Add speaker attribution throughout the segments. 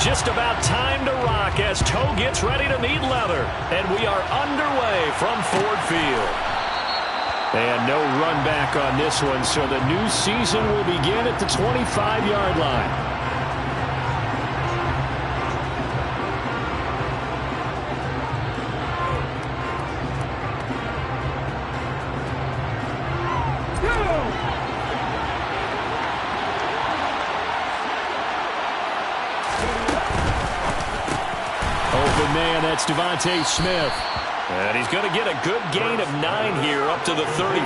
Speaker 1: just about time to rock as toe gets ready to meet leather. And we are underway from Ford Field. And no run back on this one, so the new season will begin at the 25-yard line. Open man, that's Devontae Smith. And he's going to get a good gain of 9 here up to the 34.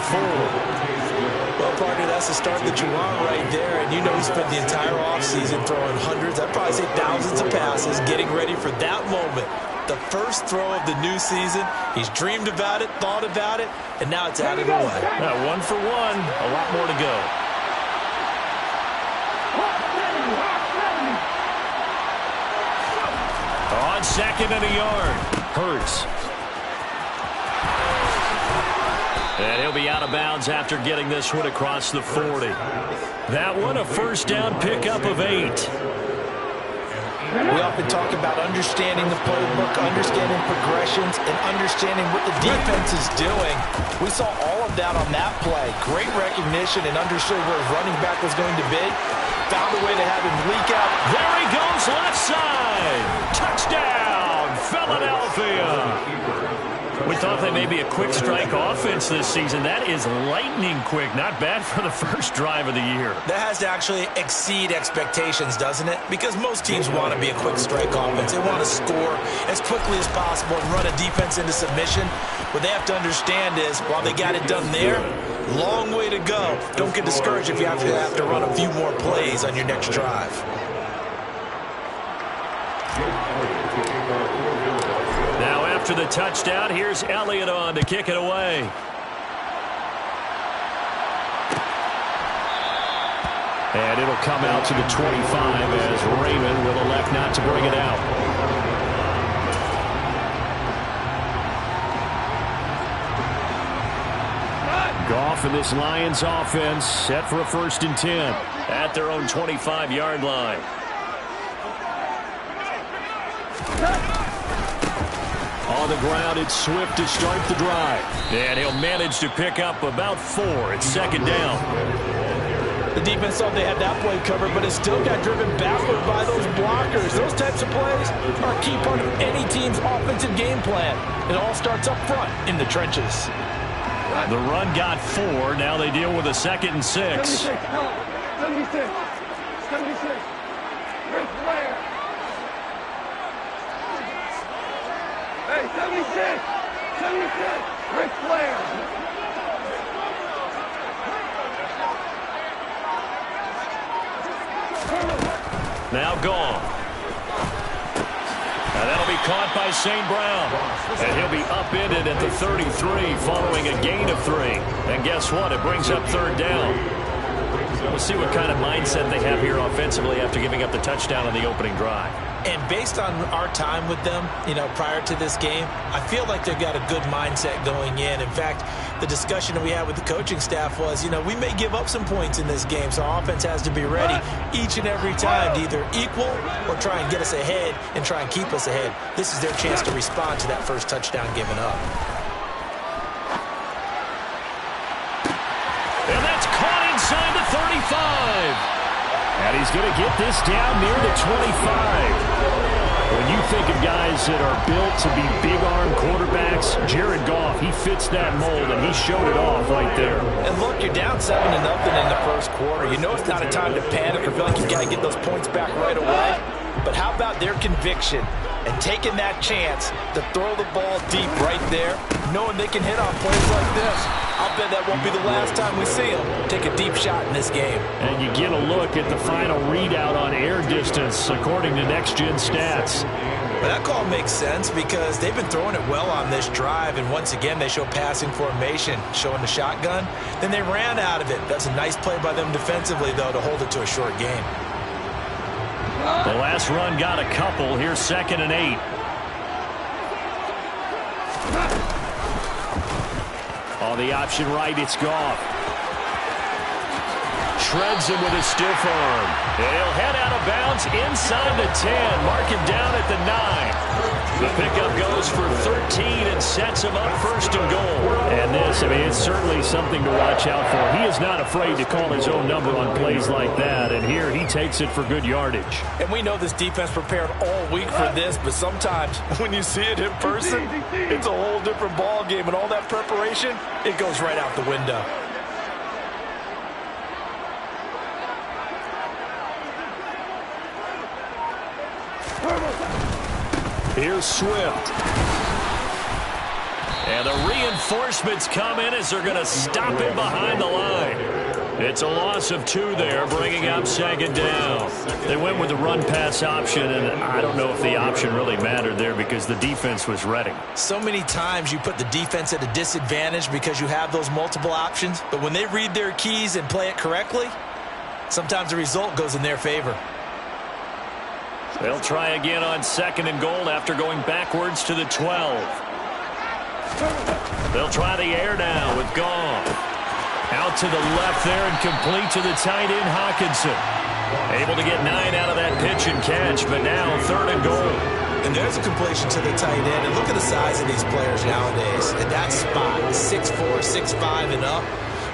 Speaker 2: Well, partner, that's the start that you want right there. And you know he spent the entire offseason throwing hundreds, I'd probably say thousands of passes, getting ready for that moment. The first throw of the new season. He's dreamed about it, thought about it, and now it's out of the way.
Speaker 1: Now, 1 for 1, a lot more to go. On second and a yard, Hurts. And he'll be out of bounds after getting this one across the 40. That one a first down pickup of 8.
Speaker 2: We often talk about understanding the playbook, understanding progressions, and understanding what the defense is doing. We saw all of that on that play. Great recognition and understood where his running back was going to be. Found a way to have him leak out.
Speaker 1: There he goes, left side. Touchdown, Philadelphia. We thought they may be a quick strike offense this season. That is lightning quick. Not bad for the first drive of the year.
Speaker 2: That has to actually exceed expectations, doesn't it? Because most teams want to be a quick strike offense. They want to score as quickly as possible and run a defense into submission. What they have to understand is, while they got it done there, long way to go. Don't get discouraged if you have to run a few more plays on your next drive.
Speaker 1: Now after the touchdown, here's Elliott on to kick it away. And it'll come out to the 25 as Raymond will elect not to bring it out. Goff and this Lions offense set for a 1st and 10 at their own 25-yard line. On the ground, it's Swift to start the drive. And he'll manage to pick up about 4. It's 2nd down.
Speaker 2: The defense thought they had that play covered, but it still got driven backward by those blockers. Those types of plays are a key part of any team's offensive game plan. It all starts up front in the trenches.
Speaker 1: The run got 4. Now they deal with a 2nd and 6.
Speaker 3: 76. 76. Ric Flair. Hey, 76. 76. Ric Flair.
Speaker 1: Now gone. And that'll be caught by St. Brown. And he'll be upended at the 33 following a gain of 3. And guess what? It brings up 3rd down. We'll see what kind of mindset they have here offensively after giving up the touchdown on the opening drive.
Speaker 2: And based on our time with them, prior to this game, I feel like they've got a good mindset going in. In fact, the discussion that we had with the coaching staff was, we may give up some points in this game, so our offense has to be ready each and every time to either equal or try and get us ahead and try and keep us ahead. This is their chance to respond to that first touchdown given up.
Speaker 1: And that's caught inside the 35. And he's going to get this down near the 25. When you think of guys that are built to be big-arm quarterbacks, Jared Goff, he fits that mold, and he showed it off right there.
Speaker 2: And look, you're down 7-0 in the first quarter. You know it's not a time to panic or feel like you've got to get those points back right away. But how about their conviction and taking that chance to throw the ball deep right there, knowing they can hit on plays like this? I'll bet that won't be the last time we see them take a deep shot in this game.
Speaker 1: And you get a look at the final readout on air distance, according to Next Gen Stats.
Speaker 2: But that call makes sense because they've been throwing it well on this drive, and once again they show passing formation, showing the shotgun. Then they ran out of it. That's a nice play by them defensively, though, to hold it to a short game.
Speaker 1: The last run got a couple. Here's 2nd and 8. On the option right, it's Goff. shreds him with a stiff arm. And he'll head out of bounds inside the 10. Mark him down at the 9. The pickup goes for 13 and sets him up first and goal. And this, I mean, it's certainly something to watch out for. He is not afraid to call his own number on plays like that. And here he takes it for good yardage.
Speaker 2: And we know this defense prepared all week for this, but sometimes when you see it in person, it's a whole different ball game. And all that preparation, it goes right out the window.
Speaker 1: Here's Swift. And the reinforcements come in as they're going to stop him behind the line. It's a loss of 2 there, bringing up second down. They went with the run-pass option, and I don't know if the option really mattered there because the defense was ready.
Speaker 2: So many times you put the defense at a disadvantage because you have those multiple options, but when they read their keys and play it correctly, sometimes the result goes in their favor.
Speaker 1: They'll try again on second and goal after going backwards to the 12. They'll try the air now with Goff. Out to the left there and complete to the tight end, Hockenson. Able to get 9 out of that pitch and catch, but now third and goal.
Speaker 2: And there's a completion to the tight end. And look at the size of these players nowadays. At that spot, 6'4", 6'5", and up.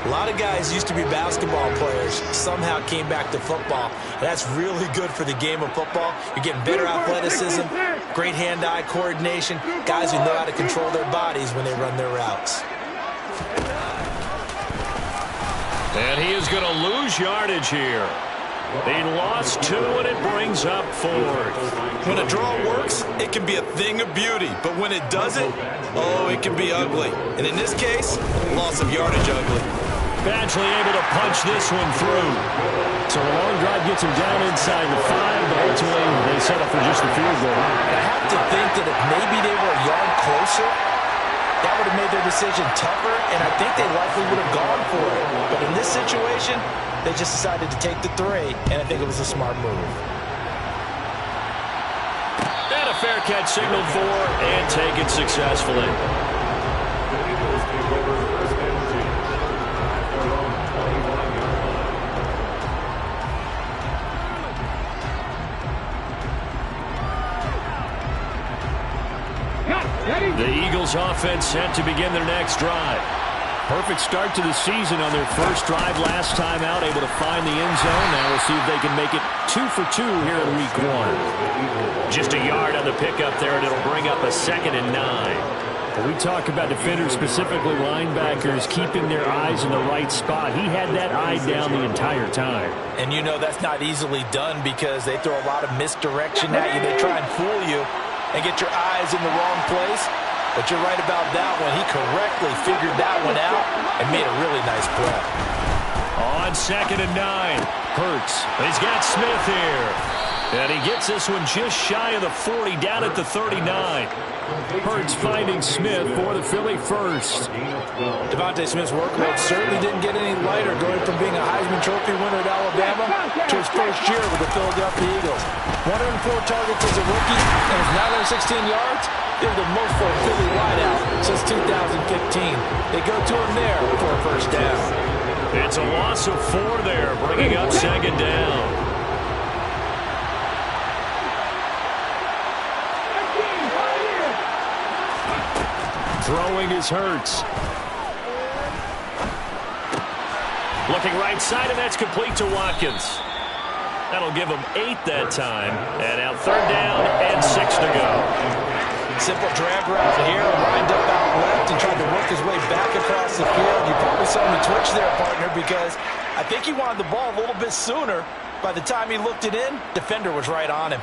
Speaker 2: A lot of guys used to be basketball players, somehow came back to football. That's really good for the game of football. You're getting better athleticism, great hand-eye coordination, guys who know how to control their bodies when they run their routes.
Speaker 1: And he is going to lose yardage here. He lost 2, and it brings up 4th.
Speaker 2: When a draw works, it can be a thing of beauty. But when it doesn't, oh, it can be ugly. And in this case, loss of yardage ugly.
Speaker 1: Badgley able to punch this one through. So a long drive gets him down inside the 5, but ultimately they set up for just the field goal.
Speaker 2: I have to think that if maybe they were a yard closer, that would have made their decision tougher, and I think they likely would have gone for it. But in this situation, they just decided to take the 3, and I think it was a smart move.
Speaker 1: And a fair catch signaled for and taken successfully. The Eagles offense set to begin their next drive. Perfect start to the season on their first drive last time out, able to find the end zone. Now we'll see if they can make it 2 for 2 here in week 1. Just a yard on the pickup there, and it'll bring up a 2nd and 9. We talk about defenders, specifically linebackers, keeping their eyes in the right spot. He had that eye down the entire time.
Speaker 2: And you know that's not easily done because they throw a lot of misdirection at you. They try and fool you and get your eyes in the wrong place. But you're right about that one. He correctly figured that one out and made a really nice play.
Speaker 1: On 2nd and 9, Hurts. He's got Smith here. And he gets this one just shy of the 40, down at the 39. Hurts finding Smith for the Philly first.
Speaker 2: Devontae Smith's workload certainly didn't get any lighter going from being a Heisman Trophy winner at Alabama to his first year with the Philadelphia Eagles. 104 targets as a rookie and his 916 yards. They're the most for a Philly wideout since 2015. They go to him there for a first down.
Speaker 1: It's a loss of 4 there, bringing up 2nd down. Throwing is Hurts. Looking right side, and that's complete to Watkins. That'll give him 8 that time. And now 3rd down and 6 to go.
Speaker 2: Simple drag route here, lined up out left and tried to work his way back across the field. You probably saw me twitch there, partner, because I think he wanted the ball a little bit sooner. By the time he looked it in, defender was right on him.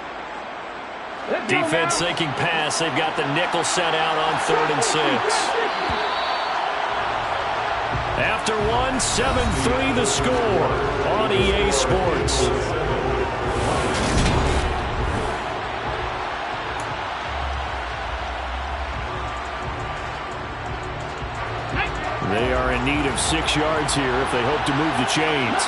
Speaker 1: Defense sinking pass. They've got the nickel set out on 3rd and 6. After 1, 7-3 the score on EA Sports. They are in need of 6 yards here if they hope to move the chains.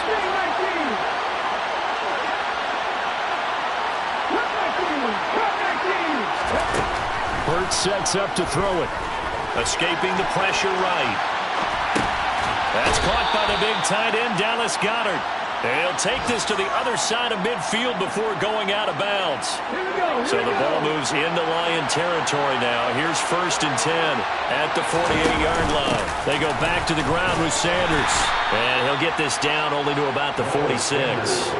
Speaker 1: Hurts sets up to throw it. Escaping the pressure right. That's caught by the big tight end, Dallas Goedert. They'll take this to the other side of midfield before going out of bounds. So the ball moves into Lion territory now. Here's 1st and 10 at the 48-yard line. They go back to the ground with Sanders. And he'll get this down only to about the 46.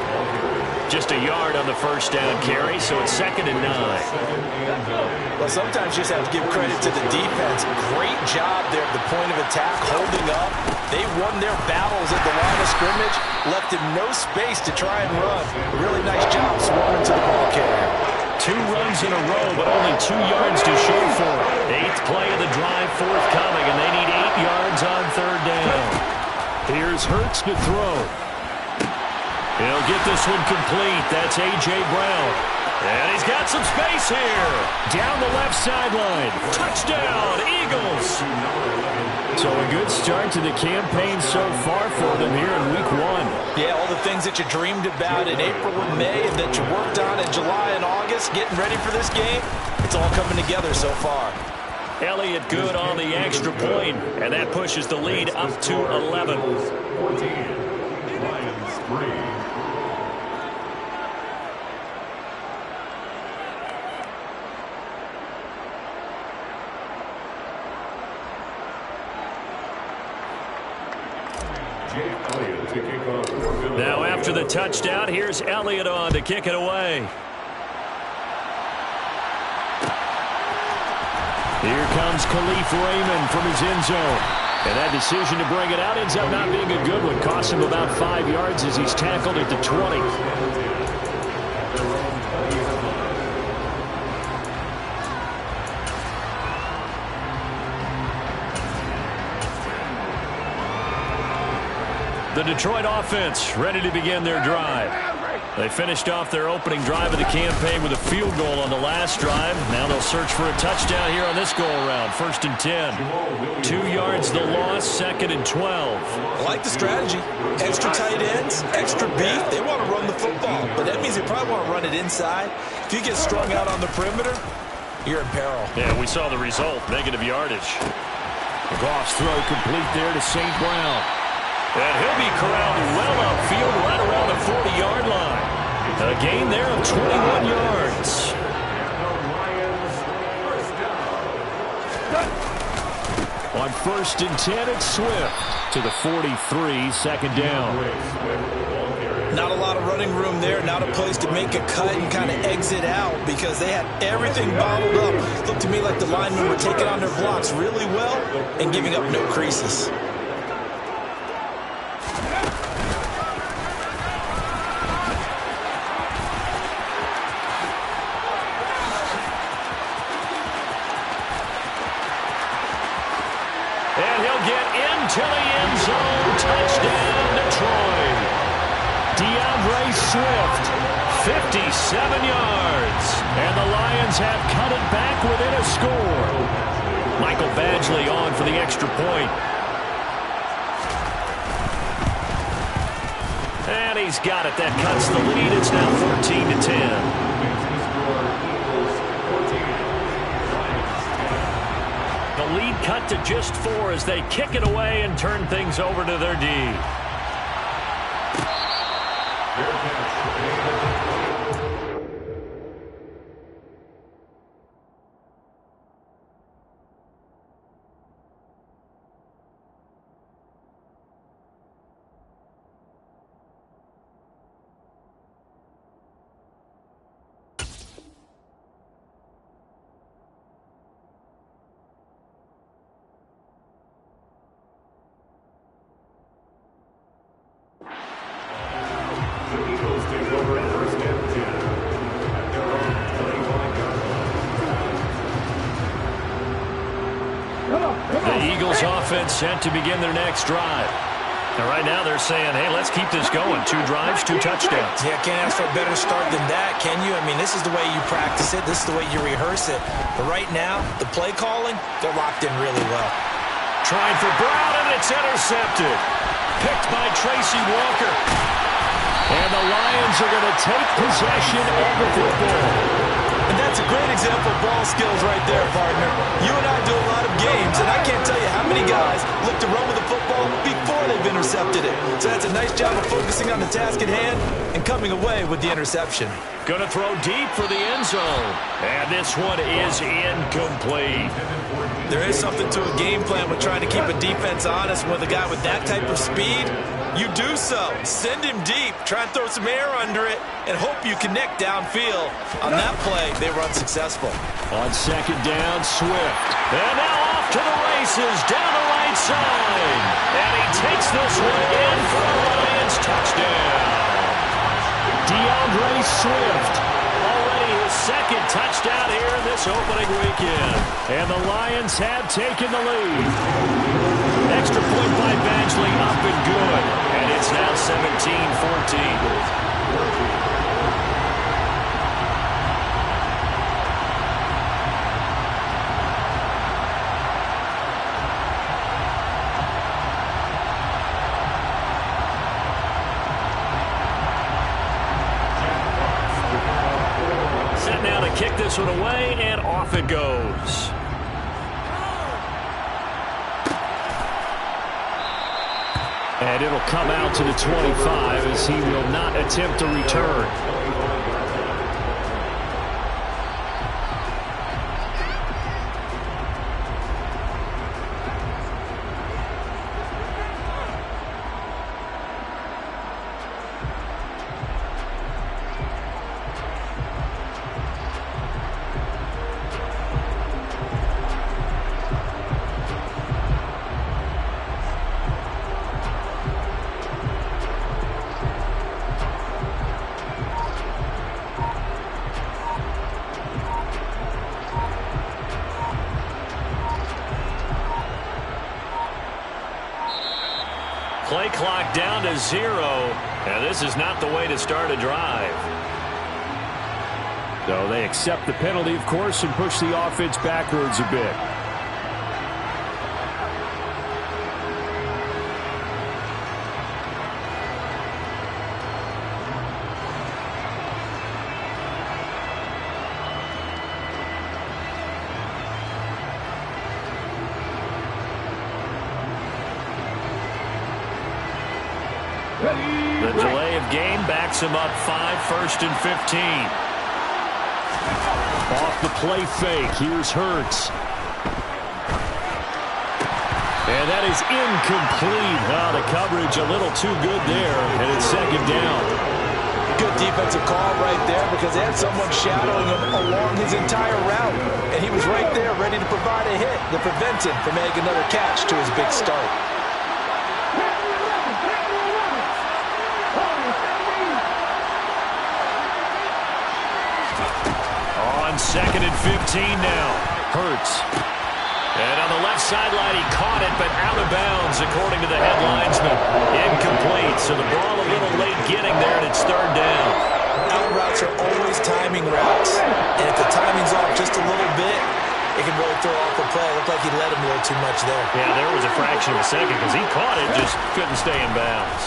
Speaker 1: Just a yard on the first down carry, so it's 2nd and 9.
Speaker 2: Well, sometimes you just have to give credit to the defense. Great job there at the point of attack, holding up. They won their battles at the line of scrimmage, left him no space to try and run. A really nice job swarming to the ball carrier.
Speaker 1: 2 runs in a row, but only 2 yards to show for it. 8th play of the drive forthcoming, and they need 8 yards on 3rd down. Here's Hurts to throw. He'll get this one complete. That's A.J. Brown. And he's got some space here. Down the left sideline. Touchdown, Eagles. So a good start to the campaign so far for them here in Week 1.
Speaker 2: Yeah, all the things that you dreamed about in April and May and that you worked on in July and August, getting ready for this game, it's all coming together so far.
Speaker 1: Elliott good on the extra point, and that pushes the lead up to 11.
Speaker 4: 14, Lions 3.
Speaker 1: Now after the touchdown, here's Elliott on to kick it away. Here comes Khalif Raymond from his end zone. And that decision to bring it out ends up not being a good one. Costs him about 5 yards as he's tackled at the 20. The Detroit offense ready to begin their drive. They finished off their opening drive of the campaign with a field goal on the last drive. Now they'll search for a touchdown here on this go-around. 1st and 10. 2 yards the loss, 2nd and 12.
Speaker 2: I like the strategy. Extra tight ends, extra beef. They want to run the football, but that means they probably want to run it inside. If you get strung out on the perimeter, you're in peril.
Speaker 1: Yeah, we saw the result. Negative yardage. Goff's throw complete there to St. Brown. And he'll be corralled well upfield right around the 40-yard line. A gain there of 21 yards. On 1st and 10, it's Swift to the 43, 2nd down.
Speaker 2: Not a lot of running room there, not a place to make a cut and kind of exit out because they had everything bottled up. It looked to me like the linemen were taking on their blocks really well and giving up no creases.
Speaker 1: And he'll get into the end zone. Touchdown, Detroit. DeAndre Swift, 57 yards. And the Lions have cut it back within a score. Michael Badgley on for the extra point. And he's got it. That cuts the lead. It's now 14-10. The lead cut to just 4 as they kick it away and turn things over to their D. The Eagles offense set to begin their next drive. And right now they're saying, hey, let's keep this going. 2 drives, 2 touchdowns.
Speaker 2: Yeah, can't ask for a better start than that, can you? I mean, this is the way you practice it. This is the way you rehearse it. But right now, the play calling, they're locked in really well.
Speaker 1: Trying for Brown, and it's intercepted. Picked by Tracy Walker. And the Lions are going to take possession of the football.
Speaker 2: And that's a great example of ball skills right there, partner. You and I do a lot of games, and I can't tell you how many guys look to run with the football before they've intercepted. intercepted it. So that's a nice job of focusing on the task at hand and coming away with the interception.
Speaker 1: Going to throw deep for the end zone. And this one is incomplete.
Speaker 2: There is something to a game plan with trying to keep a defense honest with a guy with that type of speed. You do so. Send him deep. Try and throw some air under it and hope you connect downfield. On that play, they were unsuccessful.
Speaker 1: On second down, Swift. And now off to the races down the right side. And he takes this one in for a Lions touchdown. DeAndre Swift. Already his second touchdown here in this opening weekend. And the Lions have taken the lead. Extra point by Badgley up and good. And it's now 17-14. Set now to kick this one away, and off it goes. And it'll come out to the 25 as he will not attempt to return. Play clock down to 0. Now this is not the way to start a drive. So they accept the penalty, of course, and push the offense backwards a bit. The delay of game backs him up 5, 1st and 15. Off the play fake, here's Hurts. And that is incomplete. The coverage a little too good there, and it's second down.
Speaker 2: Good defensive call right there because they had someone shadowing him along his entire route. And he was right there ready to provide a hit that prevents him from making another catch to his big start.
Speaker 1: Second and 15 now. Hurts. And on the left sideline, he caught it, but out of bounds, according to the head linesman. Incomplete, so the ball a little late getting there, and it's third down.
Speaker 2: Out routes are always timing routes. And if the timing's off just a little bit, it can really throw off the play. It looked like he let him a little too much there.
Speaker 1: Yeah, there was a fraction of a second because he caught it, just couldn't stay in bounds.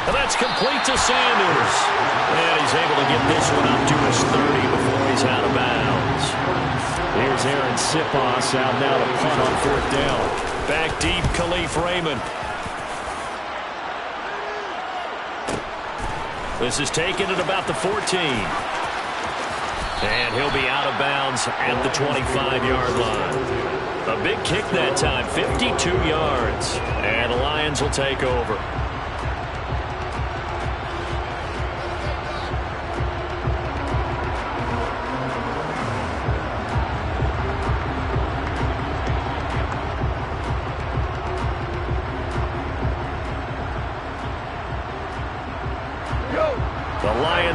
Speaker 1: And that's complete to Sanders. And he's able to get this one up to his 30 before he's out of bounds. Here's Aaron Sipos out now to punt on 4th down. Back deep, Khalif Raymond. This is taken at about the 14. And he'll be out of bounds at the 25-yard line. A big kick that time, 52 yards. And the Lions will take over.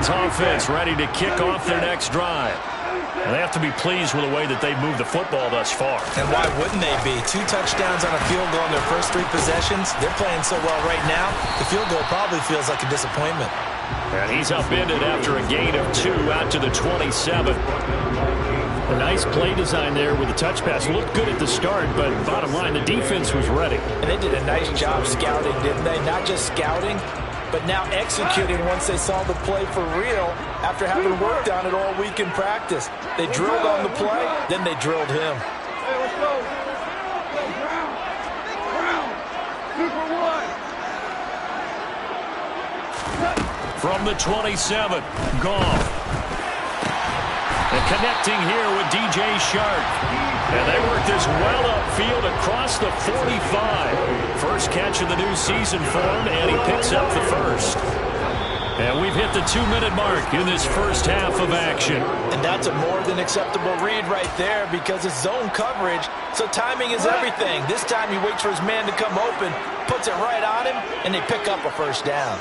Speaker 1: Offense ready to kick off their next drive. And they have to be pleased with the way that they've moved the football thus far.
Speaker 2: And why wouldn't they be? 2 touchdowns on a field goal in their first 3 possessions. They're playing so well right now, the field goal probably feels like a disappointment.
Speaker 1: And he's upended after a gain of 2 out to the 27. A nice play design there with the touch pass. Looked good at the start, but bottom line, the defense was ready.
Speaker 2: And they did a nice job scouting, didn't they? Not just scouting, but now executing once they saw the play for real after having worked on it all week in practice. They drilled on the play, then they drilled him.
Speaker 3: Hey, let's go. Go, ground. Super one.
Speaker 1: From the 27, Goff. And connecting here with DJ Shark. And they work this well upfield across the 45. First catch of the new season for him, and he picks up the first. And we've hit the 2-minute mark in this first half of action.
Speaker 2: And that's a more than acceptable read right there because it's zone coverage, so timing is everything. This time he waits for his man to come open, puts it right on him, and they pick up a first down.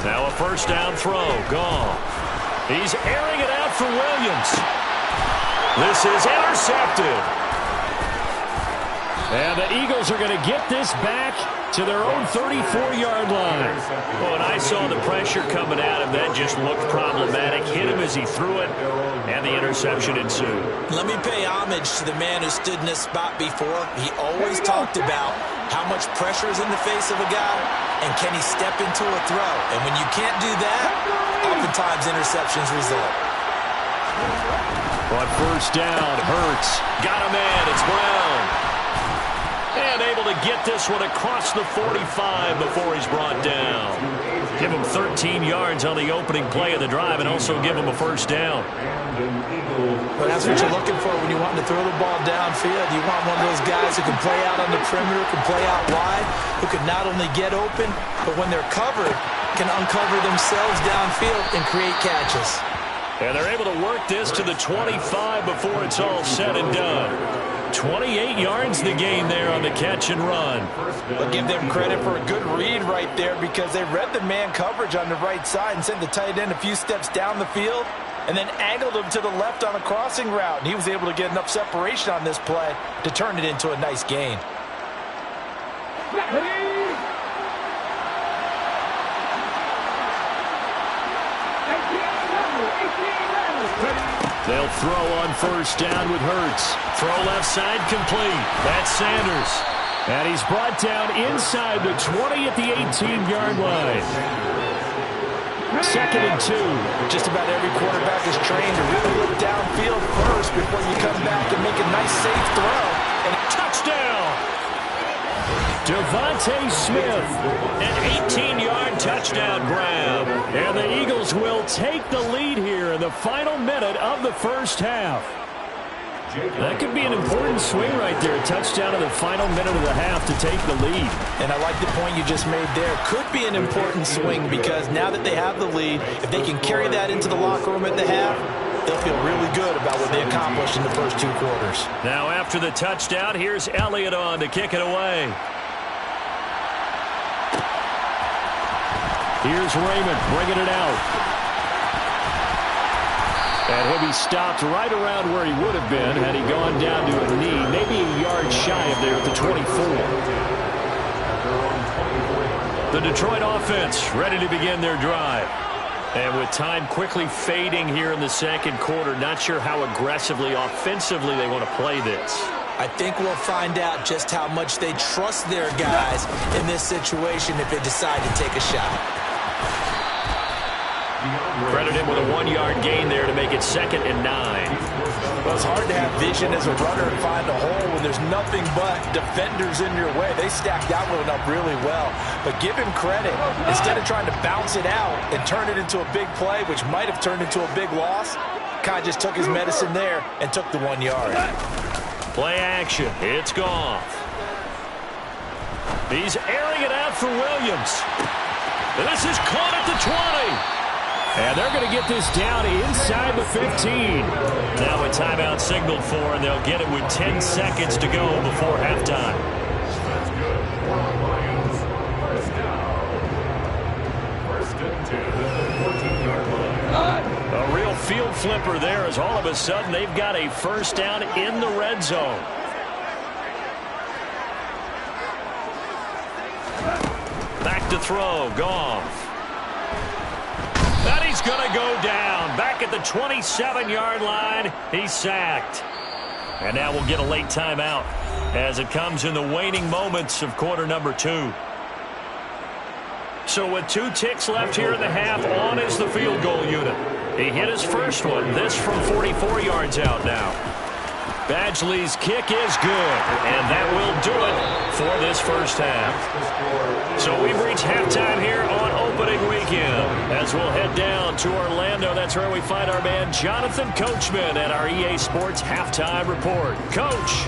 Speaker 1: Now a first down throw. Gone. He's airing it out for Williams. This is intercepted. And the Eagles are going to get this back to their own 34-yard line. Well, when I saw the pressure coming at him, that just looked problematic. Hit him as he threw it, and the interception ensued.
Speaker 2: Let me pay homage to the man who stood in this spot before. He always talked about how much pressure is in the face of a guy, and can he step into a throw. And when you can't do that, oftentimes interceptions result.
Speaker 1: On first down, Hurts. Got a man. It's Brown. And able to get this one across the 45 before he's brought down. Give him 13 yards on the opening play of the drive and also give him a first down.
Speaker 2: But that's what you're looking for when you want to throw the ball downfield. You want one of those guys who can play out on the perimeter, can play out wide, who can not only get open, but when they're covered, can uncover themselves downfield and create catches.
Speaker 1: And they're able to work this to the 25 before it's all said and done. 28 yards the gain there on the catch and run.
Speaker 2: But give them credit for a good read right there because they read the man coverage on the right side and sent the tight end a few steps down the field and then angled him to the left on a crossing route. And he was able to get enough separation on this play to turn it into a nice gain.
Speaker 1: They'll throw on first down with Hurts. Throw left side complete. That's Sanders. And he's brought down inside the 20 at the 18-yard line. Second and 2.
Speaker 2: Just about every quarterback is trained to really look downfield first before you come back and make a nice safe throw.
Speaker 1: And a touchdown. Devontae Smith, an 18-yard touchdown grab. And the Eagles will take the lead here in the final minute of the first half. That could be an important swing right there. Touchdown in the final minute of the half to take the lead.
Speaker 2: And I like the point you just made there. Could be an important swing because now that they have the lead, if they can carry that into the locker room at the half, they'll feel really good about what they accomplished in the first 2 quarters.
Speaker 1: Now after the touchdown, here's Elliott on to kick it away. Here's Raymond bringing it out. And he'll be stopped right around where he would have been had he gone down to a knee, maybe a yard shy of there at the 24. The Detroit offense ready to begin their drive. And with time quickly fading here in the second quarter, not sure how aggressively, offensively they want to play this.
Speaker 2: I think we'll find out just how much they trust their guys in this situation if they decide to take a shot.
Speaker 1: Credit him with a 1-yard gain there to make it 2nd and 9.
Speaker 2: Well, it's hard to have vision as a runner and find a hole when there's nothing but defenders in your way. They stacked that one up really well. But give him credit. Instead of trying to bounce it out and turn it into a big play, which might have turned into a big loss, kind of just took his medicine there and took the 1 yard.
Speaker 1: Play action. It's Goff. He's airing it out for Williams. This is caught at the 20. And they're going to get this down inside the 15. Now a timeout signaled for, and they'll get it with 10 seconds to go before halftime.
Speaker 4: That's good. Lions, first down. First and 10 at the 14-yard line.
Speaker 1: A real field flipper there as all of a sudden they've got a first down in the red zone. Back to throw. Goff. And he's going to go down. Back at the 27-yard line. He's sacked. And now we'll get a late timeout as it comes in the waning moments of quarter number 2. So with 2 ticks left here in the half, on is the field goal unit. He hit his first one. This from 44 yards out now. Badgley's kick is good, and that will do it for this first half. So we've reached halftime here on opening weekend. As we'll head down to Orlando, that's where we find our man Jonathan Coachman at our EA Sports Halftime Report. Coach.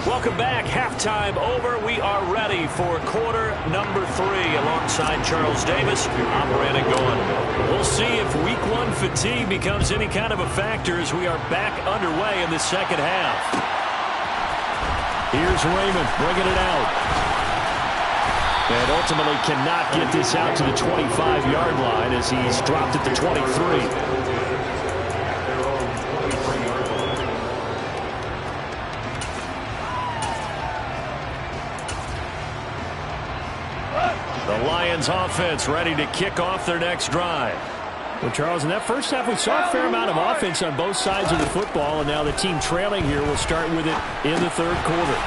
Speaker 1: Welcome back. Halftime over. We are ready for quarter number 3 alongside Charles Davis. I'm Brandon Gaudin. We'll see if week 1 fatigue becomes any kind of a factor as we are back underway in the second half. Here's Raymond bringing it out. And ultimately cannot get this out to the 25-yard line as he's dropped at the 23. The Lions offense ready to kick off their next drive. Well, Charles, in that first half, we saw a fair amount of offense on both sides of the football, and now the team trailing here will start with it in the third quarter.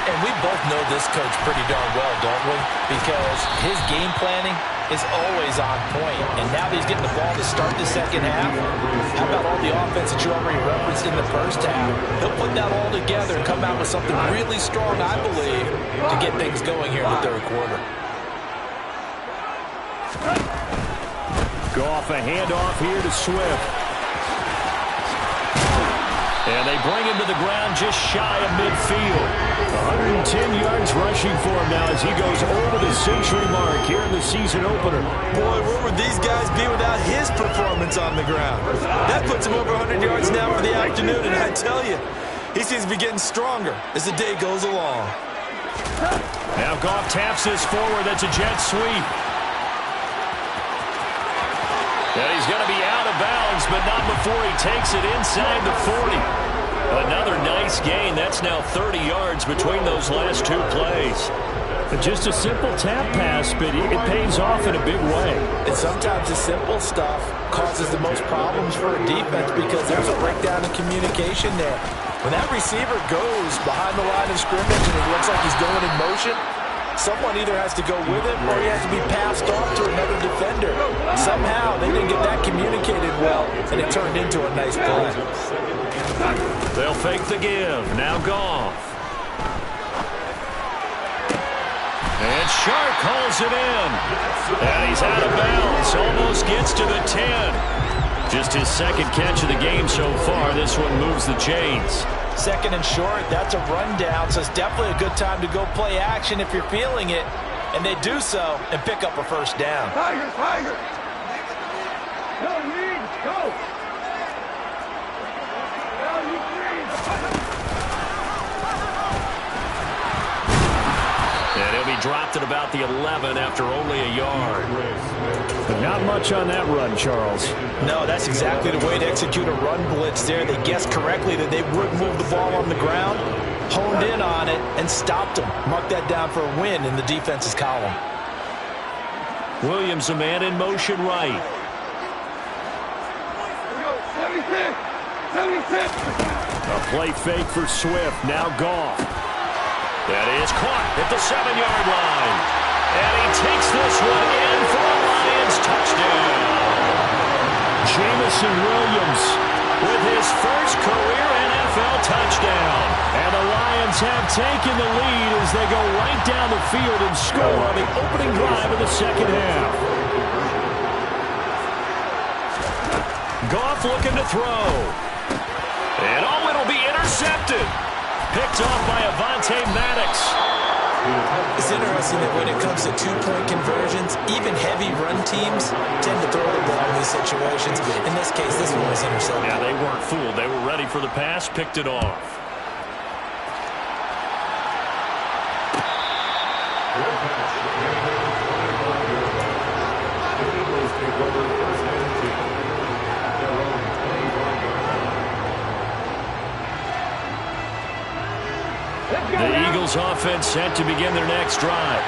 Speaker 2: And we both know this coach pretty darn well, don't we? Because his game planning is always on point. And now that he's getting the ball to start the second half, how about all the offense that you already referenced in the first half? He'll put that all together and come out with something really strong, I believe, to get things going here in the third quarter.
Speaker 1: Goff, a handoff here to Swift. And they bring him to the ground just shy of midfield. 110 yards rushing for him now as he goes over the century mark here in the season opener.
Speaker 2: Boy, where would these guys be without his performance on the ground? That puts him over 100 yards now for the afternoon, and I tell you, he seems to be getting stronger as the day goes along.
Speaker 1: Now Goff taps this forward. That's a jet sweep. And he's going to be out of bounds, but not before he takes it inside the 40. Another nice gain. That's now 30 yards between those last two plays. Just a simple tap pass, but it pays off in a big way.
Speaker 2: And sometimes the simple stuff causes the most problems for a defense because there's a breakdown in communication there. When that receiver goes behind the line of scrimmage and it looks like he's going in motion, someone either has to go with him or he has to be passed off to another defender. Somehow they didn't get that communicated well, and it turned into a nice play.
Speaker 1: They'll fake the give. Now Goff. And Shark calls it in. And he's out of bounds. Almost gets to the 10. Just his second catch of the game so far. This one moves the chains.
Speaker 2: Second and short, that's a rundown, so it's definitely a good time to go play action if you're feeling it. And they do so and pick up a first down.
Speaker 3: Tigers, Tigers! Go, Reed, go! Go, you Reed!
Speaker 1: And he'll be dropped at about the 11 after only a yard. But not much on that run, Charles.
Speaker 2: No, that's exactly the way to execute a run blitz there. They guessed correctly that they would move the ball on the ground, honed in on it, and stopped them. Mark that down for a win in the defense's column.
Speaker 1: Williams, a man in motion right.
Speaker 3: Here we go, 76! 76!
Speaker 1: A play fake for Swift. Now Goff. That is caught at the 7-yard line. And he takes this one in for a Lions touchdown. Jameson Williams with his first career NFL touchdown. And the Lions have taken the lead as they go right down the field and score on the opening drive of the second half. Goff looking to throw. And it'll be intercepted. Picked off by Avonte Maddox.
Speaker 2: It's interesting that when it comes to two-point conversions, even heavy run teams tend to throw the ball in these situations. In this case, this one was intercepted.
Speaker 1: Yeah, they weren't fooled. They were ready for the pass, picked it off. The Eagles offense set to begin their next drive.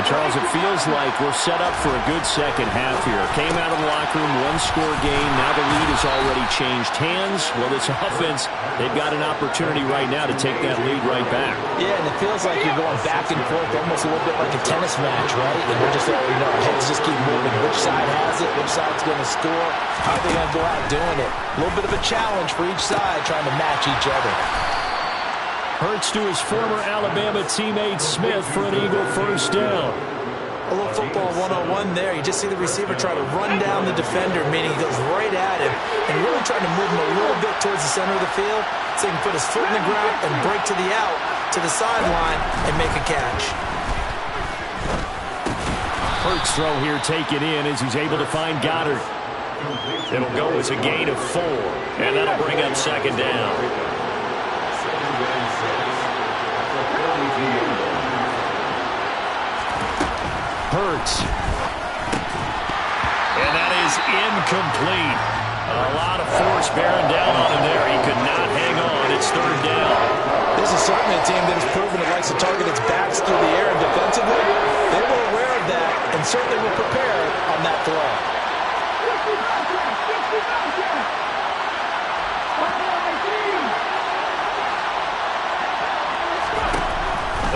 Speaker 1: And Charles, it feels like we're set up for a good second half here. Came out of the locker room, one-score game. Now the lead has already changed hands. Well, this offense, they've got an opportunity right now to take that lead right back.
Speaker 2: Yeah, and it feels like you're going back and forth, almost a little bit like a tennis match, right? And we're just, our heads just keep moving. Which side has it? Which side's going to score? How are they going to go out doing it? A little bit of a challenge for each side, trying to match each other.
Speaker 1: Hurts to his former Alabama teammate Smith for an Eagle first down.
Speaker 2: A little football 101 there. You just see the receiver try to run down the defender, meaning he goes right at him and really trying to move him a little bit towards the center of the field so he can put his foot in the ground and break to the out, to the sideline, and make a catch.
Speaker 1: Hurts throw here taken in as he's able to find Goddard. It'll go as a gain of 4, and that'll bring up second down. Hurts. And that is incomplete. A lot of force bearing down on him there. He could not hang on. It's third down.
Speaker 2: This is certainly a team that has proven it likes to target its backs through the air, and defensively, they were aware of that and certainly were prepared on that throw.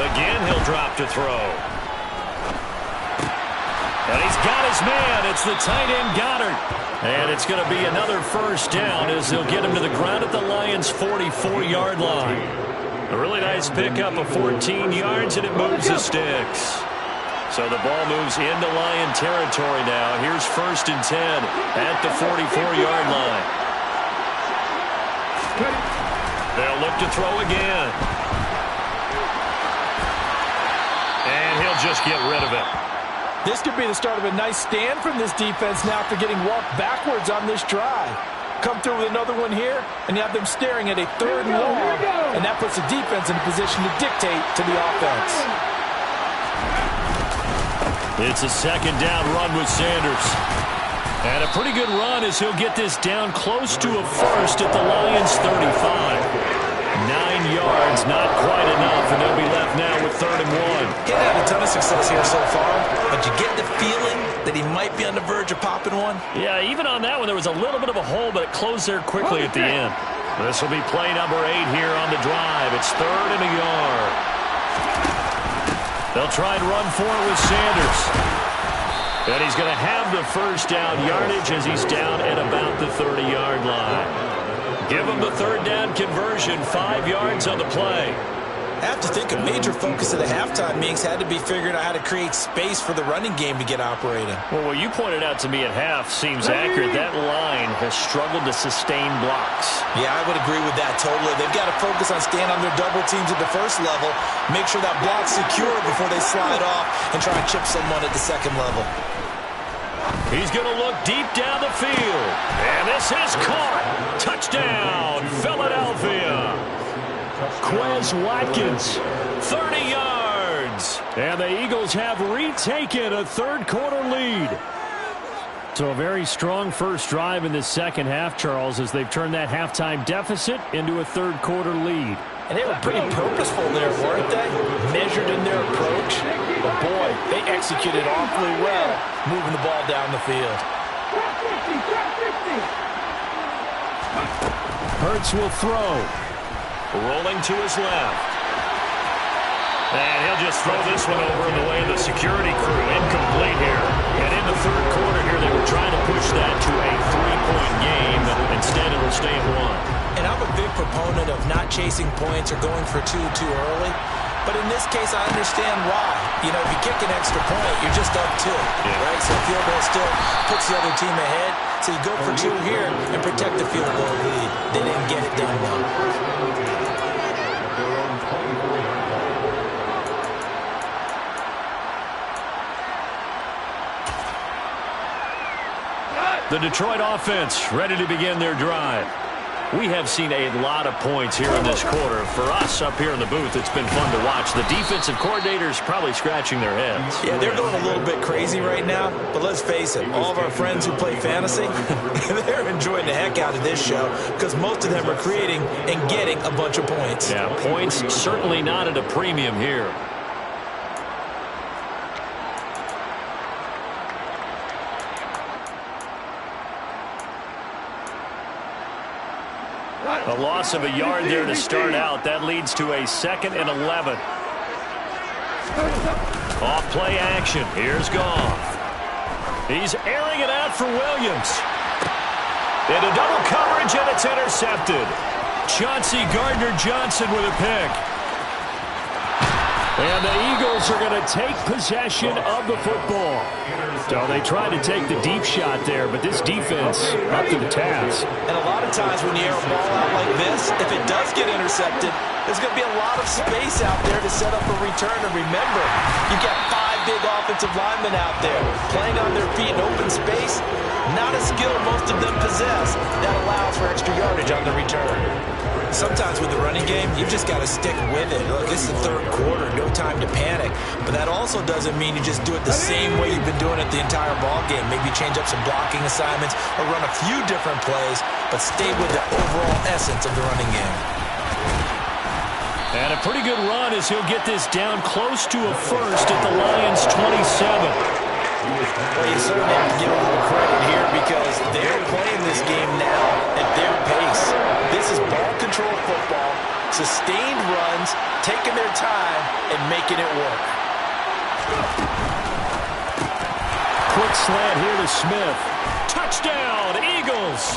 Speaker 1: Again, he'll drop to throw. And he's got his man. It's the tight end, Goddard. And it's going to be another first down as they'll get him to the ground at the Lions' 44-yard line. A really nice pickup of 14 yards, and it moves the sticks. So the ball moves into Lion territory now. Here's first and 10 at the 44-yard line. They'll look to throw again. And he'll just get rid of it.
Speaker 2: This could be the start of a nice stand from this defense now after getting walked backwards on this drive. Come through with another one here, and you have them staring at a third and long, and that puts the defense in a position to dictate to the offense.
Speaker 1: It's a second down run with Sanders. And a pretty good run as he'll get this down close to a first at the Lions' 35. 9 yards, not quite enough, and they'll be left now with 3rd and 1.
Speaker 2: He's had a ton of success here so far, but you get the feeling that he might be on the verge of popping one.
Speaker 1: Yeah, even on that one, there was a little bit of a hole, but it closed there quickly at the end. This will be play number 8 here on the drive. It's 3rd and a yard. They'll try and run for it with Sanders. And he's going to have the first down yardage as he's down at about the 30-yard line. Give him the third down conversion, 5 yards on the play.
Speaker 2: I have to think a major focus of the halftime meetings had to be figuring out how to create space for the running game to get operating.
Speaker 1: Well, what you pointed out to me at half seems accurate. That line has struggled to sustain blocks.
Speaker 2: Yeah, I would agree with that totally. They've got to focus on staying on their double teams at the first level, make sure that block's secure before they slide off and try and chip someone at the second level.
Speaker 1: He's going to look deep down the field. And this is caught. Touchdown, Philadelphia. Quez Watkins, 30 yards. And the Eagles have retaken a third-quarter lead. So a very strong first drive in the second half, Charles, as they've turned that halftime deficit into a third-quarter lead.
Speaker 2: And they were pretty purposeful there, weren't they? Measured in their approach. But, boy, they executed awfully well, moving the ball down the field.
Speaker 1: Hurts will throw. Rolling to his left. And he'll just throw this one over in the way of the security crew. Incomplete here. And in the third quarter here, they were trying to push that to a 3-point game. Instead, it'll stay at 1.
Speaker 2: And I'm a big proponent of not chasing points or going for two too early. But in this case, I understand why. You know, if you kick an extra point, you're just up 2, right? So field goal still puts the other team ahead. So you go for 2 here and protect the field goal lead. They didn't get it done well.
Speaker 1: The Detroit offense ready to begin their drive. We have seen a lot of points here in this quarter. For us up here in the booth, it's been fun to watch. The defensive coordinators probably scratching their heads.
Speaker 2: Yeah, they're going a little bit crazy right now. But let's face it, all of our friends who play fantasy, they're enjoying the heck out of this show because most of them are creating and getting a bunch of points.
Speaker 1: Yeah, points certainly not at a premium here. A loss of a yard there to start out. That leads to a 2nd and 11. Off play action. Here's Goff. He's airing it out for Williams. Into double coverage, and it's intercepted. Chauncey Gardner-Johnson with a pick. And the Eagles are going to take possession of the football. So they tried to take the deep shot there, but this defense up to the task.
Speaker 2: And a lot of times when you air a ball out like this, if it does get intercepted, there's going to be a lot of space out there to set up a return. And remember, you got 5 big offensive linemen out there playing on their feet in open space. Not a skill most of them possess that allows for extra yardage on the return. Sometimes with the running game, you've just got to stick with it. Look, this is the 3rd quarter, no time to panic. But that also doesn't mean you just do it the same way you've been doing it the entire ball game. Maybe change up some blocking assignments or run a few different plays, but stay with the overall essence of the running game.
Speaker 1: And a pretty good run as he'll get this down close to a first at the Lions' 27.
Speaker 2: Well, you certainly have to give a little credit here because they're playing this game now at their pace. This is ball control football, sustained runs, taking their time, and making it work.
Speaker 1: Quick slant here to Smith. Touchdown, Eagles!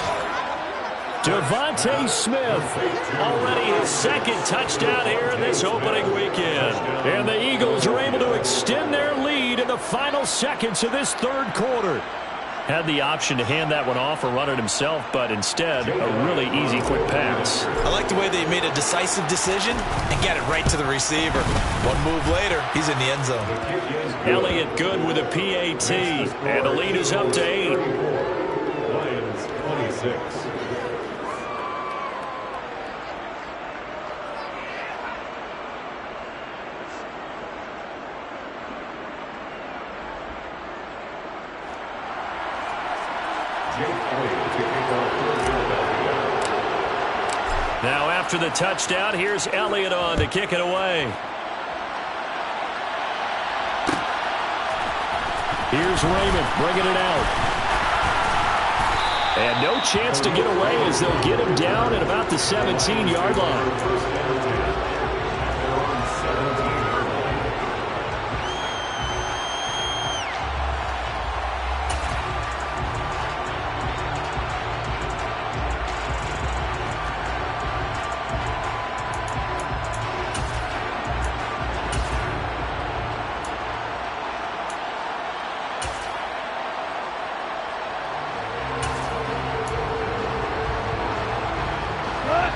Speaker 1: Devontae Smith, already his 2nd touchdown here in this opening weekend. And the Eagles are able to extend their lead in the final seconds of this 3rd quarter. Had the option to hand that one off or run it himself, but instead, a really easy quick pass.
Speaker 2: I like the way they made a decisive decision and got it right to the receiver. One move later, he's in the end zone.
Speaker 1: Elliott good with a PAT, and the lead is up to 8.
Speaker 4: Lions 26.
Speaker 1: Now after the touchdown, here's Elliott on to kick it away. Here's Raymond bringing it out. And no chance to get away as they'll get him down at about the 17-yard line.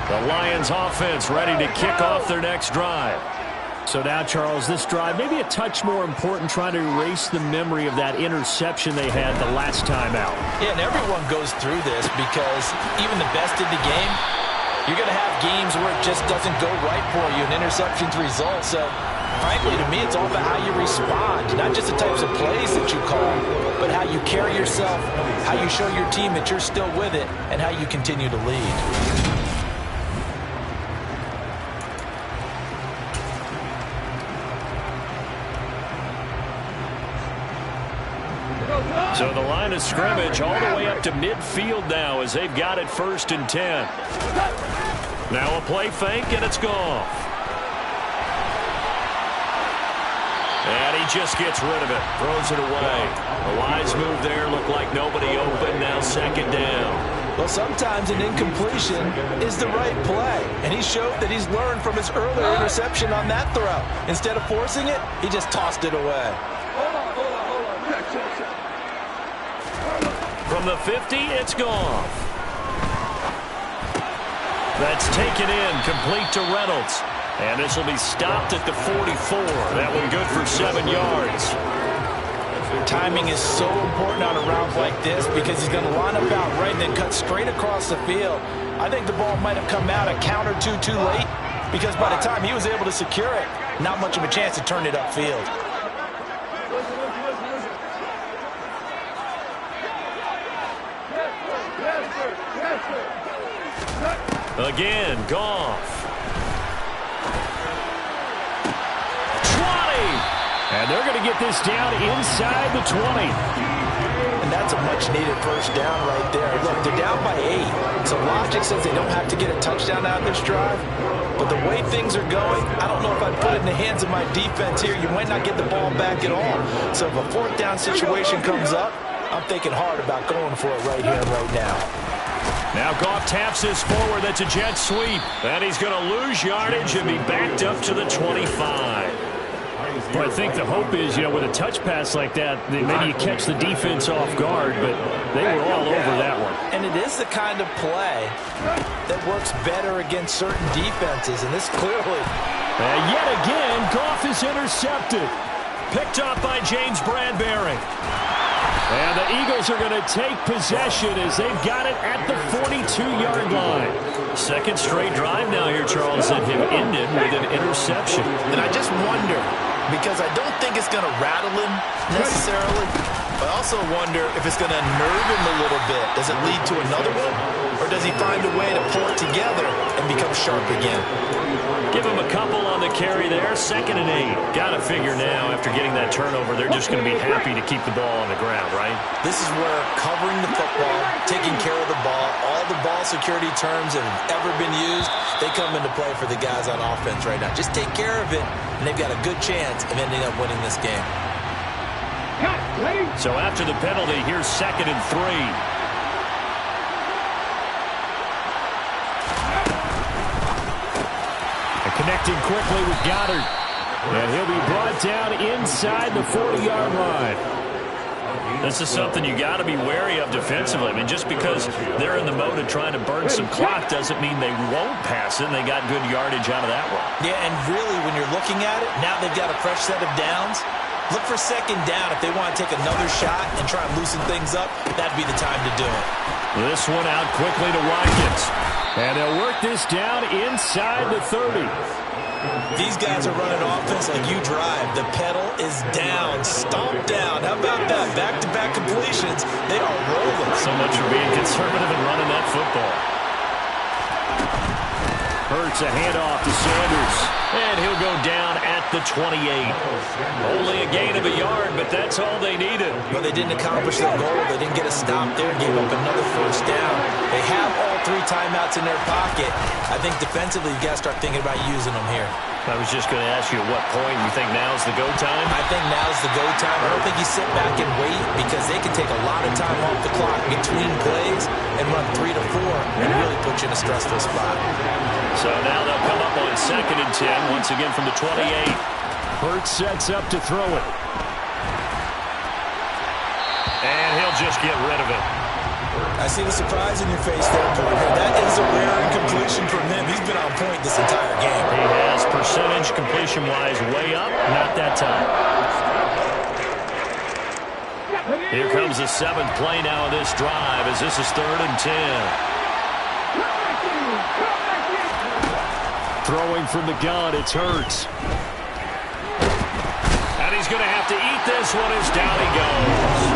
Speaker 1: The Lions offense ready to kick off their next drive. So now, Charles, this drive maybe a touch more important, trying to erase the memory of that interception they had the last time out.
Speaker 2: Yeah, and everyone goes through this because even the best in the game, you're going to have games where it just doesn't go right for you, and interceptions result. So, frankly, to me, it's all about how you respond, not just the types of plays that you call, but how you carry yourself, how you show your team that you're still with it, and how you continue to lead.
Speaker 1: So the line of scrimmage all the way up to midfield now as they've got it 1st and 10. Now a play fake, and it's gone. And he just gets rid of it, throws it away. A wise move there, looked like nobody open, now 2nd down.
Speaker 2: Well, sometimes an incompletion is the right play, and he showed that he's learned from his earlier interception on that throw. Instead of forcing it, he just tossed it away.
Speaker 1: From the 50, it's gone. That's taken in, complete to Reynolds. And this will be stopped at the 44. That one good for 7 yards.
Speaker 2: Timing is so important on a route like this because he's going to line up out right and then cut straight across the field. I think the ball might have come out a count or two too late because by the time he was able to secure it, not much of a chance to turn it upfield.
Speaker 1: Again, Goff. 20. And they're going to get this down inside the 20.
Speaker 2: And that's a much-needed first down right there. Look, they're down by 8, so logic says they don't have to get a touchdown out of this drive. But the way things are going, I don't know if I'd put it in the hands of my defense here. You might not get the ball back at all. So if a fourth down situation comes up, I'm thinking hard about going for it right here and right now.
Speaker 1: Now Goff taps this forward. That's a jet sweep. And he's going to lose yardage and be backed up to the 25. Well, I think the hope is, with a touch pass like that, maybe you catch the defense off guard, but they were all over that one.
Speaker 2: And it is the kind of play that works better against certain defenses, and this clearly.
Speaker 1: And yet again, Goff is intercepted. Picked off by James Bradbury. And the Eagles are going to take possession as they've got it at the 42-yard line. Second straight drive now here, Charles, that have ended with an interception.
Speaker 2: And I just wonder, because I don't think it's going to rattle him necessarily, but I also wonder if it's going to nerve him a little bit. Does it lead to another one? Or does he find a way to pull it together and become sharp again?
Speaker 1: Give him a couple on the carry there. 2nd and 8. Got to figure now, after getting that turnover, they're just going to be happy to keep the ball on the ground, right?
Speaker 2: This is where covering the football, taking care of the ball, all the ball security terms that have ever been used, they come into play for the guys on offense right now. Just take care of it, and they've got a good chance of ending up winning this game.
Speaker 1: So after the penalty, here's 2nd and 3. Connecting quickly with Goddard. And he'll be brought down inside the 40-yard line. This is something you got to be wary of defensively. I mean, just because they're in the mode of trying to burn some clock doesn't mean they won't pass it, and they got good yardage out of that one.
Speaker 2: Yeah, and really, when you're looking at it, now they've got a fresh set of downs. Look for 2nd down. If they want to take another shot and try and loosen things up, that'd be the time to do it.
Speaker 1: This one out quickly to Watkins. And they'll work this down inside the 30.
Speaker 2: These guys are running offense like you drive. The pedal is down, stomped down. How about that? Back-to-back completions. They are rolling.
Speaker 1: So much for being conservative and running that football. Hurts a handoff to Sanders. And he'll go down at the 28. Only a gain of a yard, but that's all they needed.
Speaker 2: But they didn't accomplish their goal. They didn't get a stop there. Gave up another first down. They have all 3 timeouts in their pocket. I think defensively, you got to start thinking about using them here.
Speaker 1: I was just going to ask you at what point you think now's the go time?
Speaker 2: I think now's the go time. I don't think you sit back and wait, because they can take a lot of time off the clock between plays and run 3 to 4 and really put you in a stressful spot.
Speaker 1: So now they'll come up on 2nd and 10, once again from the 28. Hurts sets up to throw it. And he'll just get rid of it.
Speaker 2: I see the surprise in your face there, partner. That is a rare incompletion from him. He's been on point this entire game.
Speaker 1: He has, percentage completion-wise way up. Not that time. Here comes the 7th play now of this drive, as this is 3rd and 10. Throwing from the gun, it's Hurts. And he's going to have to eat this one as down he goes.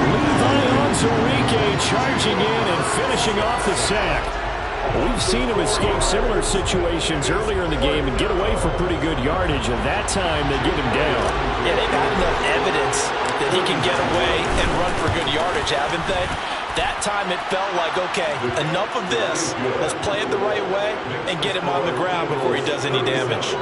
Speaker 1: Levi Onwuzurike charging in and finishing off the sack. We've seen him escape similar situations earlier in the game and get away for pretty good yardage, and that time they get him down.
Speaker 2: Yeah, they've had enough evidence that he can get away and run for good yardage, haven't they? That time it felt like, okay, enough of this. Let's play it the right way and get him on the ground before he does any damage.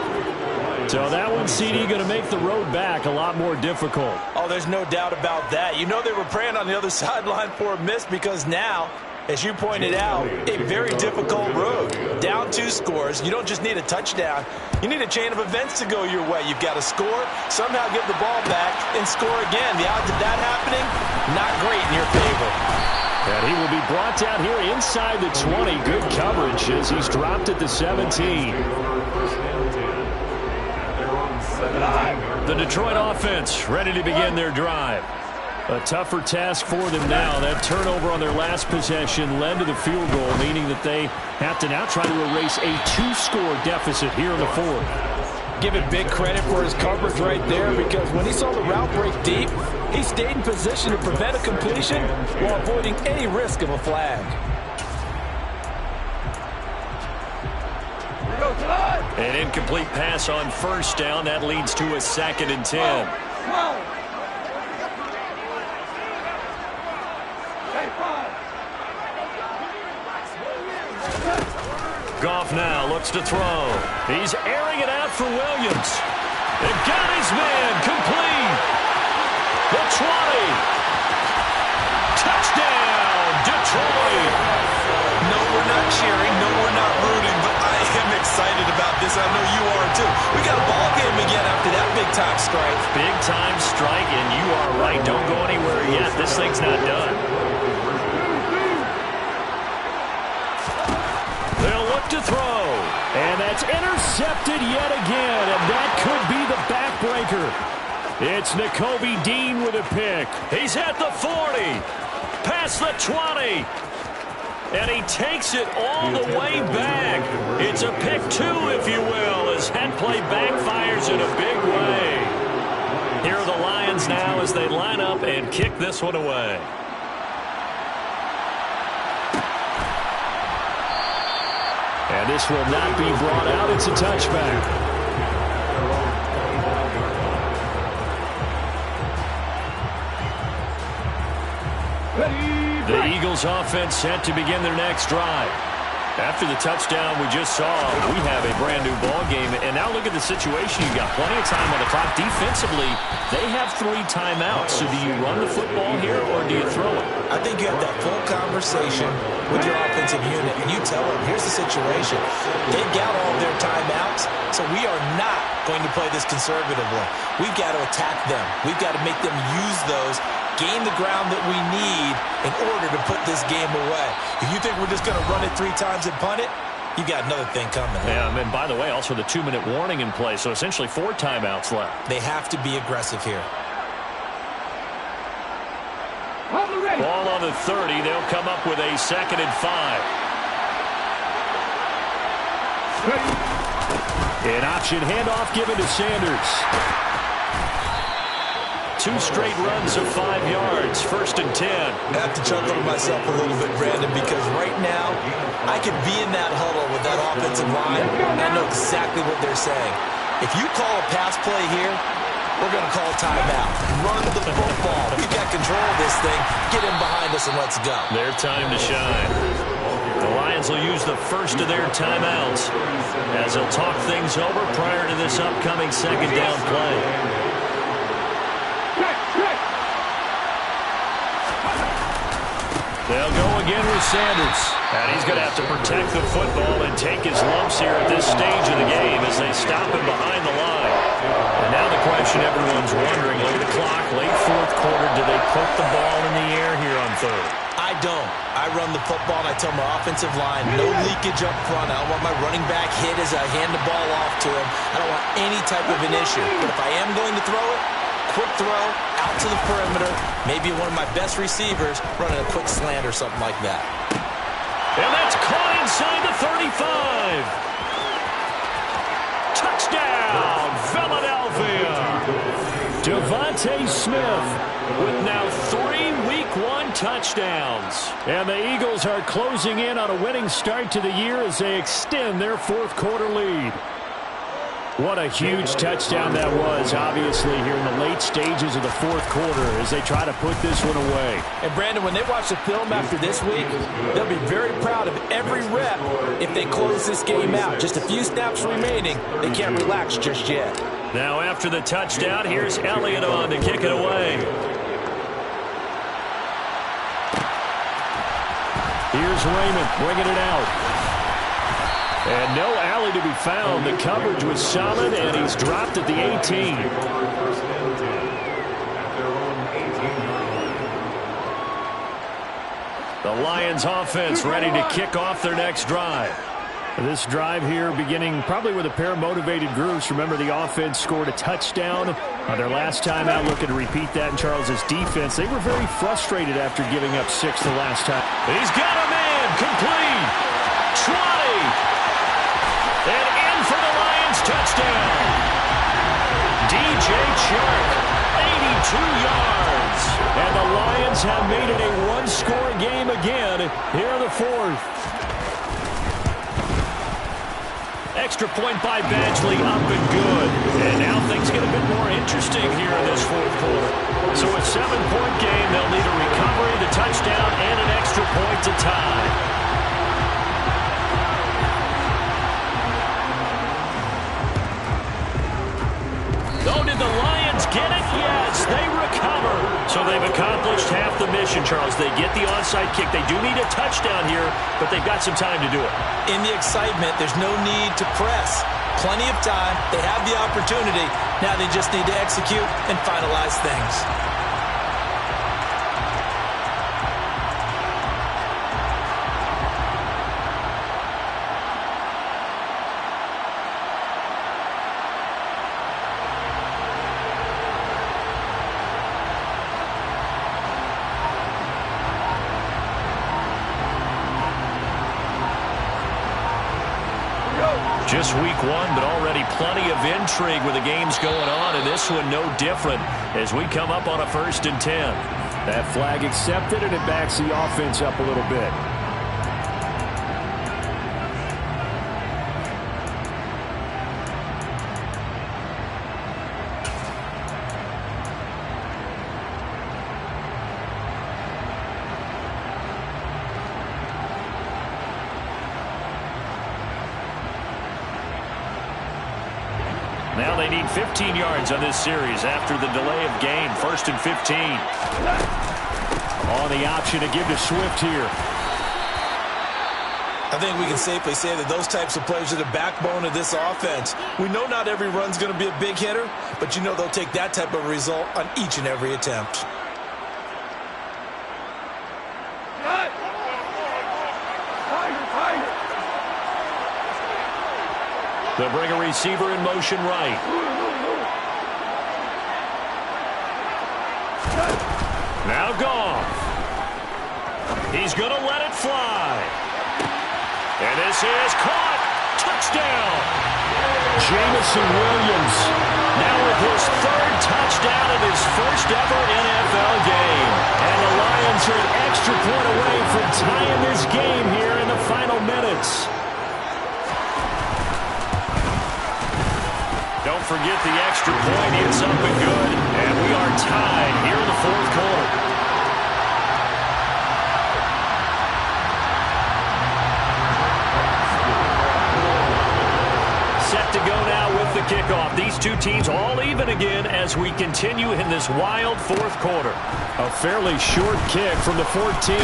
Speaker 1: So that one, CD, going to make the road back a lot more difficult.
Speaker 2: Oh, there's no doubt about that. You know they were praying on the other sideline for a miss, because now, as you pointed out, a very difficult road. Down 2 scores. You don't just need a touchdown. You need a chain of events to go your way. You've got to score, somehow give the ball back, and score again. The odds of that happening, not great in your favor.
Speaker 1: And he will be brought down here inside the 20. Good coverage as he's dropped at the 17. The Detroit offense ready to begin their drive. A tougher task for them now. That turnover on their last possession led to the field goal, meaning that they have to now try to erase a 2-score deficit here in the 4th.
Speaker 2: Give it big credit for his coverage right there, because when he saw the route break deep, he stayed in position to prevent a completion while avoiding any risk of a flag.
Speaker 1: An incomplete pass on 1st down. That leads to a 2nd and 10. Goff now looks to throw. He's airing it out for Williams. They've got his man complete. The 20. Touchdown, Detroit.
Speaker 2: No, we're not cheering. No, we're not rooting. But I am excited about this. I know you are, too. We got a ball game again after that big-time strike.
Speaker 1: Big-time strike, and you are right. Don't go anywhere yet. This thing's not done. They'll look to throw. And that's intercepted yet again. And that could be the backbreaker. It's Nakobe Dean with a pick. He's at the 40. Past the 20. And he takes it all the way back. It's a pick two, if you will, as that play backfires in a big way. Here are the Lions now as they line up and kick this one away. And this will not be brought out. It's a touchback. The Eagles offense set to begin their next drive. After the touchdown we just saw, we have a brand new ball game. And now look at the situation. You've got plenty of time on the clock. Defensively, they have 3 timeouts. So do you run the football here or do you throw it?
Speaker 2: I think you have that full conversation with your offensive unit, and you tell them, here's the situation. They've got all their timeouts, so we are not going to play this conservatively. We've got to attack them. We've got to make them use those, gain the ground that we need in order to put this game away. If you think we're just going to run it 3 times and punt it, you got another thing coming.
Speaker 1: Yeah, and by the way, also the 2-minute warning in play, so essentially 4 timeouts left.
Speaker 2: They have to be aggressive here.
Speaker 1: Ball on the 30. They'll come up with a 2nd and 5. An option handoff given to Sanders. 2 straight runs of 5 yards. 1st and 10.
Speaker 2: I have to chuckle to myself a little bit, Brandon, because right now I could be in that huddle with that offensive line, and I know exactly what they're saying. If you call a pass play here, we're going to call timeout. Run the football. We've got control of this thing. Get in behind us and let's go.
Speaker 1: Their time to shine. The Lions will use the first of their timeouts as they'll talk things over prior to this upcoming 2nd down play. They'll go again with Sanders. And he's going to have to protect the football and take his lumps here at this stage of the game as they stop him behind the line. And now the question everyone's wondering, look at the clock, late 4th quarter, do they put the ball in the air here on 3rd?
Speaker 2: I don't. I run the football and I tell my offensive line, no leakage up front. I don't want my running back hit as I hand the ball off to him. I don't want any type of an issue. But if I am going to throw it, quick throw, out to the perimeter, maybe one of my best receivers running a quick slant or something like that.
Speaker 1: And that's caught inside the 35. Touchdown, Philadelphia. Devontae Smith with now 3 Week 1 touchdowns. And the Eagles are closing in on a winning start to the year as they extend their 4th quarter lead. What a huge touchdown that was, obviously, here in the late stages of the 4th quarter as they try to put this one away.
Speaker 2: And, Brandon, when they watch the film after this week, they'll be very proud of every rep if they close this game out. Just a few snaps remaining. They can't relax just yet.
Speaker 1: Now, after the touchdown, here's Elliott on to kick it away. Here's Raymond bringing it out. And no alley to be found. The coverage was solid, and he's dropped at the 18. The Lions offense ready to kick off their next drive. This drive here beginning probably with a pair of motivated groups. Remember, the offense scored a touchdown on their last time out, looking to repeat that in Charles's defense. They were very frustrated after giving up 6 the last time. He's got a man complete. 20. And in for the Lions touchdown. DJ Chark, 82 yards. And the Lions have made it a 1-score game again here in the 4th. Extra point by Badgley, up and good. And now things get a bit more interesting here in this 4th quarter. So a 7-point game, they'll need a recovery, the touchdown, and an extra point to tie. possession, Charles. They get the onside kick. They do need a touchdown here, but they've got some time to do it.
Speaker 2: In the excitement, there's no need to press. Plenty of time. They have the opportunity. Now they just need to execute and finalize things.
Speaker 1: Just week one, but already plenty of intrigue with the games going on, and this one no different as we come up on a 1st and 10. That flag accepted, and it backs the offense up a little bit. Now they need 15 yards on this series after the delay of game. 1st and 15. On the option to give to Swift here.
Speaker 2: I think we can safely say that those types of plays are the backbone of this offense. We know not every run's going to be a big hitter, but you know they'll take that type of result on each and every attempt.
Speaker 1: They'll bring a receiver in motion right. Now Goff. He's going to let it fly. And this is caught. Touchdown. Jamison Williams now with his 3rd touchdown of his first ever NFL game. And the Lions are an extra point away from tying this game here in the final minutes. Don't forget the extra point. It's up and good. And we are tied here in the 4th quarter. Set to go now with the kickoff. These two teams all even again as we continue in this wild 4th quarter. A fairly short kick from the 14.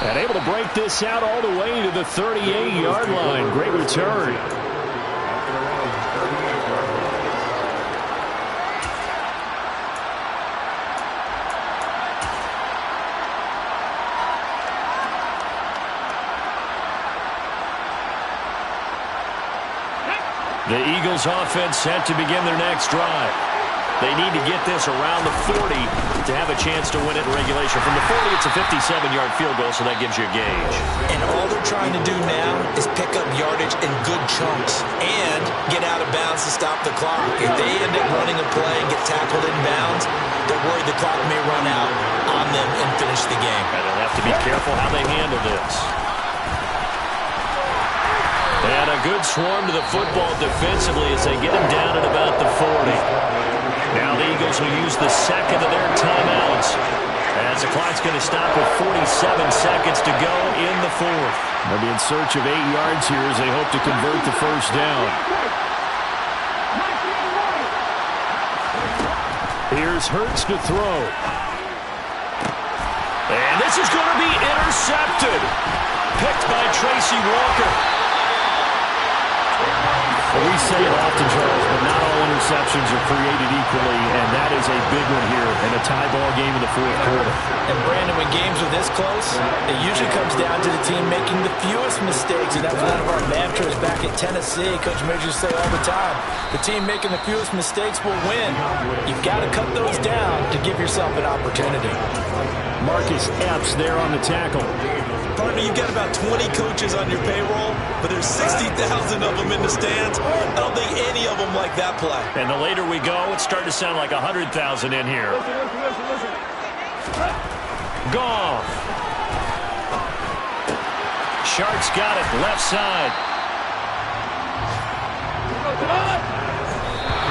Speaker 1: And able to break this out all the way to the 38-yard line. Great return. The Eagles offense set to begin their next drive. They need to get this around the 40 to have a chance to win it in regulation. From the 40, it's a 57-yard field goal, so that gives you a gauge.
Speaker 2: And all they're trying to do now is pick up yardage in good chunks and get out of bounds to stop the clock. If they end up running a play and get tackled in bounds, they're worried the clock may run out on them and finish the game.
Speaker 1: And they'll have to be careful how they handle this. And a good swarm to the football defensively as they get him down at about the 40. Now the Eagles will use the 2nd of their timeouts as the clock's going to stop with 47 seconds to go in the 4th. They'll be in search of 8 yards here as they hope to convert the 1st down. Here's Hurts to throw. And this is going to be intercepted. Picked by Tracy Walker. Well, we say it often, Charles, but not all interceptions are created equally, and that is a big one here in a tie ball game in the 4th quarter.
Speaker 2: And, Brandon, when games are this close, it usually comes down to the team making the fewest mistakes, and that was one of our mantras back at Tennessee. Coach Majors say all the time, the team making the fewest mistakes will win. You've got to cut those down to give yourself an opportunity.
Speaker 1: Marcus Epps there on the tackle.
Speaker 2: Partner, you've got about 20 coaches on your payroll, but there's 60,000 of them in the stands. I don't think any of them like that play.
Speaker 1: And the later we go, it's starting to sound like 100,000 in here.
Speaker 3: Listen.
Speaker 1: Goff. Sharks got it, left side.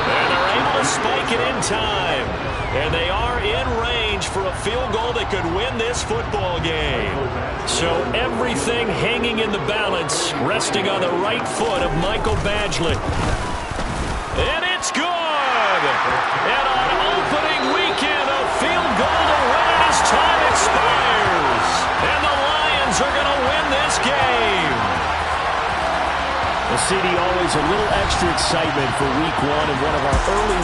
Speaker 1: And they're able to spike it in time. And they are in range for a field goal that could win this football game. So everything hanging in the balance, resting on the right foot of Michael Badgley. And it's good! And on opening weekend, a field goal to this game. Well, CD, always a little extra excitement for week one and one of our early